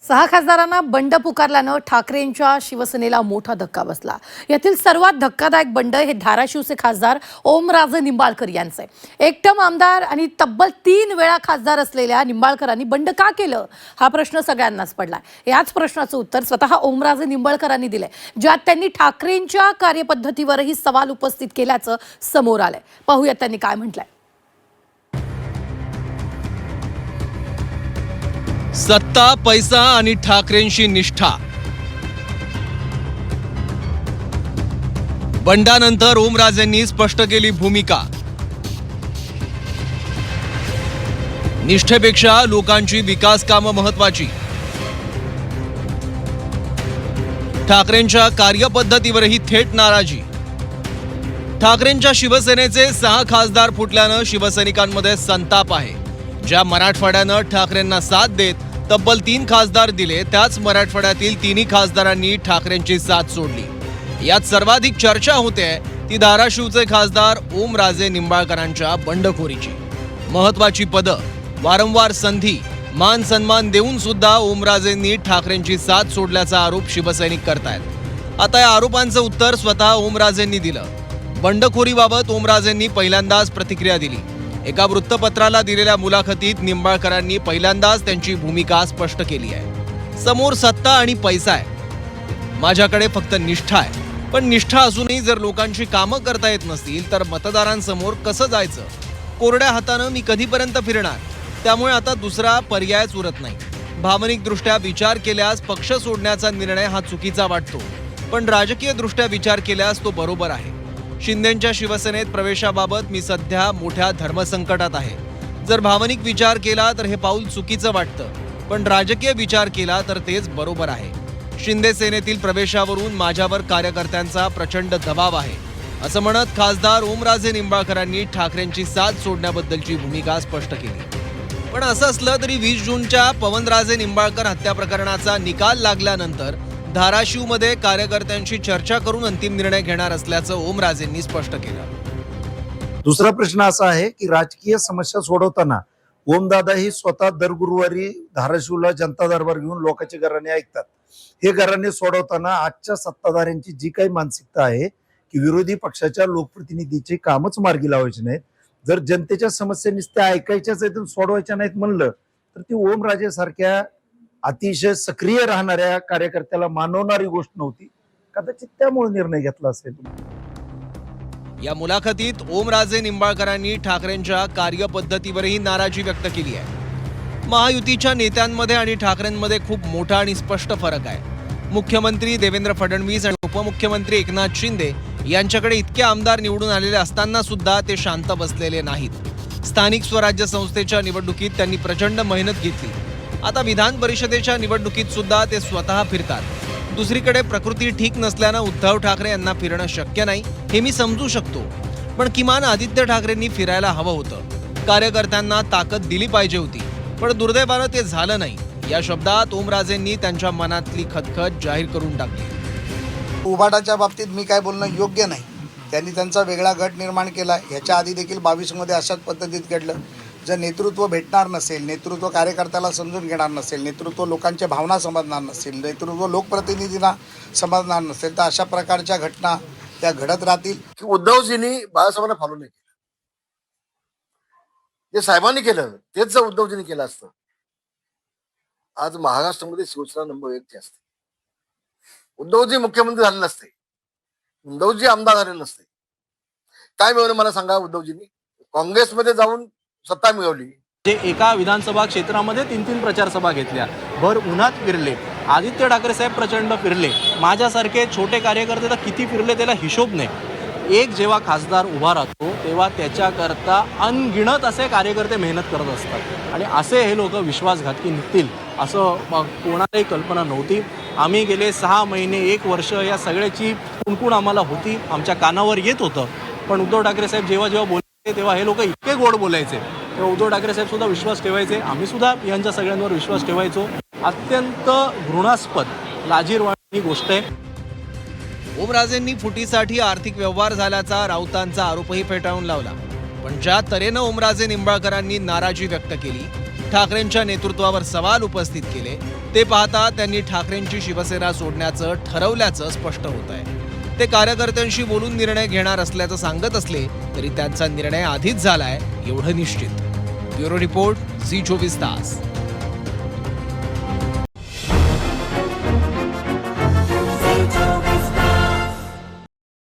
6 खासदारांना बंड पुकारल्यानं ठाकरेंच्या शिवसेनेला मोठा धक्का बसला। यातील सर्वात धक्कादायक बंड हे धाराशिवचे खासदार ओमराजे निंबाळकर यांचे। एकटम आमदार आणि तब्बल 3 वेळा खासदार असलेल्या निंबाळकरांनी बंड का केलं हा प्रश्न सगळ्यांनाच पडलाय। याच प्रश्नाचं उत्तर स्वतः ओमराजे निंबाळकरांनी दिलंय, ज्यात त्यांनी ठाकरेंच्या कार्यपद्धतीवरही सवाल उपस्थित केल्याचं समोर आलंय। पाहूया त्यांनी काय म्हटलंय। सत्ता, पैसा आणि ठाकरेंशी निष्ठा। बंडानंतर ओमराजेंनी स्पष्ट केली भूमिका। निष्ठेपेक्षा लोकांची विकास कामं महत्वाची। ठाकरेंच्या कार्यपद्धतीवरही थेट नाराजी। ठाकरेंच्या शिवसेनेचे 6 खासदार फुटल्यानं शिवसैनिकांमध्ये संताप आहे। ज्या मराठवाड्यानं ठाकरेंना साथ देत तब्बल 3 खासदार दिले, त्याच मराठवाड्यातील 3 खासदारांनी ठाकरेंची साथ सोडली। यात सर्वाधिक चर्चा होते ती धाराशिवचे खासदार ओमराजे निंबाळकरांच्या बंडखोरीची। महत्वाची पदं, वारंवार संधी, मान सन्मान देऊन सुद्धा ओमराजेंनी ठाकरेंची साथ सोडल्याचा आरोप शिवसैनिक करतायत। आता या आरोपांचं उत्तर स्वतः ओमराजेंनी दिलं। बंडखोरीबाबत ओमराजेंनी पहिल्यांदाच प्रतिक्रिया दिली। एका वृत्तपत्राला दिलेल्या मुलाखतीत निंबाळकरांनी पहिल्यांदाच त्यांची भूमिका स्पष्ट केली आहे। समोर सत्ता आणि पैसा आहे, माझ्याकडे फक्त निष्ठा आहे। पण निष्ठा असूनही जर लोकांची कामं करता येत नसतील तर मतदारांसमोर कसं जायचं? कोरड्या हातानं मी कधीपर्यंत फिरणार? त्यामुळे आता दुसरा पर्यायच उरत नाही। भावनिकदृष्ट्या विचार केल्यास पक्ष सोडण्याचा निर्णय हा चुकीचा वाटतो, पण राजकीय दृष्ट्या विचार केल्यास तो बरोबर आहे। शिंदेंच्या शिवसेनेत प्रवेशाबाबत मी सध्या मोठ्या धर्मसंकटात आहे। जर भावनिक विचार केला तर हे पाऊल चुकीचं वाटतं, पण राजकीय विचार केला तर तेच बरोबर आहे। शिंदे सेनेतील प्रवेशावरून माझ्यावर कार्यकर्त्यांचा प्रचंड दबाव आहे, असं म्हणत खासदार ओमराजे निंबाळकरांनी ठाकरेंची साथ सोडण्याबद्दलची भूमिका स्पष्ट केली। पण असं असलं तरी 20 जूनच्या पवनराजे निंबाळकर हत्या प्रकरणाचा निकाल लागल्यानंतर धाराशिवमध्ये कार्यकर्त्यांशी चर्चा करून अंतिम निर्णय घेणार असल्याचं ओमराजेंनी स्पष्ट केलं। दुसरा प्रश्न असा आहे की राजकीय समस्या सोडवताना ओमदादा ही स्वतः दर गुरुवारी धाराशिवला जनता दरबार घेऊन लोकांचे घराणे ऐकतात। हे घराणे सोडवताना आजच्या सत्ताधाऱ्यांची जी काही मानसिकता आहे की विरोधी पक्षाच्या लोकप्रतिनिधीचे कामच मार्गी लावायचे नाहीत, जर जनतेच्या समस्या नुसत्या ऐकायच्याच आहेत सोडवायच्या नाहीत म्हणलं तर ती ओमराजे सारख्या अतिशय सक्रिय राहणाऱ्या कार्यकर्त्याला मानवणारी गोष्ट नव्हती। कदाचित त्यामुळे निर्णय घेतला असेल। या मुलाखतीत ओमराजे निंबाळकरांनी ठाकरेंच्या कार्यपद्धतीवरही नाराजी व्यक्त केली आहे। महायुतीच्या नेत्यांमध्ये आणि ठाकरेंमध्ये खूप मोठा आणि स्पष्ट फरक आहे। मुख्यमंत्री देवेंद्र फडणवीस आणि उपमुख्यमंत्री एकनाथ शिंदे यांच्याकडे इतके आमदार निवडून आलेले असताना सुद्धा ते शांत बसलेले नाहीत। स्थानिक स्वराज्य संस्थेच्या निवडणुकीत त्यांनी प्रचंड मेहनत घेतली। आता विधान परिषदेच्या निवडणुकीत सुद्धा ते स्वतः फिरतात। दुसरीकडे प्रकृती ठीक नसल्यानं उद्धव ठाकरे यांना फिरणं शक्य नाही हे मी समजू शकतो, पण किमान आदित्य ठाकरेंनी फिरायला हवं होतं। कार्यकर्त्यांना ताकद दिली पाहिजे होती, पण दुर्दैवानं ते झालं नाही। या शब्दात ओमराजेंनी त्यांच्या मनातली खदखद जाहीर करून टाकली। उभाटाच्या बाबतीत मी काय बोलणं योग्य नाही। त्यांनी त्यांचा वेगळा गट निर्माण केला। ह्याच्या आधी देखील 22 मध्ये अशाच पद्धतीत घडलं। जर नेतृत्व भेटणार नसेल, नेतृत्व कार्यकर्त्याला समजून घेणार नसेल, नेतृत्व लोकांच्या भावना समजणार नसेल, नेतृत्व लोकप्रतिनिधींना समजणार नसेल तर अशा प्रकारच्या घटना त्या घडत राहतील। की उद्धवजींनी बाळासाहेबांना फॉलो नाही केलं, जे साहेबांनी केलं तेच जर उद्धवजींनी केलं असतं आज महाराष्ट्रामध्ये शिवसेना नंबर 1 ची असते। उद्धवजी मुख्यमंत्री झाले नसते, उद्धवजी आमदार झाले नसते। काय मिळवलं मला सांगा? उद्धवजींनी काँग्रेसमध्ये जाऊन सत्ता मिळवली। जे एका विधानसभा क्षेत्रामध्ये 3 प्रचार सभा घेतल्या, भर उन्हात फिरले। आदित्य ठाकरे साहेब प्रचंड फिरले। माझ्यासारखे छोटे कार्यकर्ते तर किती फिरले त्याला हिशोब नाही। एक जेव्हा खासदार उभा राहतो तेव्हा त्याच्याकरता अनगिणत असे कार्यकर्ते मेहनत करत असतात आणि असे हे लोक विश्वासघातकी निघतील असं कोणालाही कल्पना नव्हती। आम्ही गेले 6 महिने 1 वर्ष या सगळ्याची कुणकुण आम्हाला होती, आमच्या कानावर येत होतं। पण उद्धव ठाकरे साहेब जेव्हा बोलायचे तेव्हा हे लोक इतके गोड बोलायचे, तेव्हा उद्धव ठाकरे साहेब सुद्धा विश्वास ठेवायचे, आम्ही सुद्धा यांच्या सगळ्यांवर विश्वास ठेवायचो। अत्यंत घृणास्पद, लाजिरवाणी गोष्ट आहे। ओमराजेंनी फुटीसाठी आर्थिक व्यवहार झाल्याचा राऊतांचा आरोपही फेटाळून लावला। पण ज्या तऱ्हेनं ओमराजे निंबाळकरांनी नाराजी व्यक्त केली ठाकरेंच्या नेतृत्वावर सवाल उपस्थित केले ते पाहता त्यांनी ठाकरेंची शिवसेना सोडण्याचं ठरवल्याचं स्पष्ट होत आहे. ते कार्यकर्त्यांशी बोलून निर्णय घेणार असल्याचं सांगत असले तरी त्यांचा निर्णय आधीच झालाय एवढं निश्चित. ब्युरो रिपोर्ट, झी 24 तास.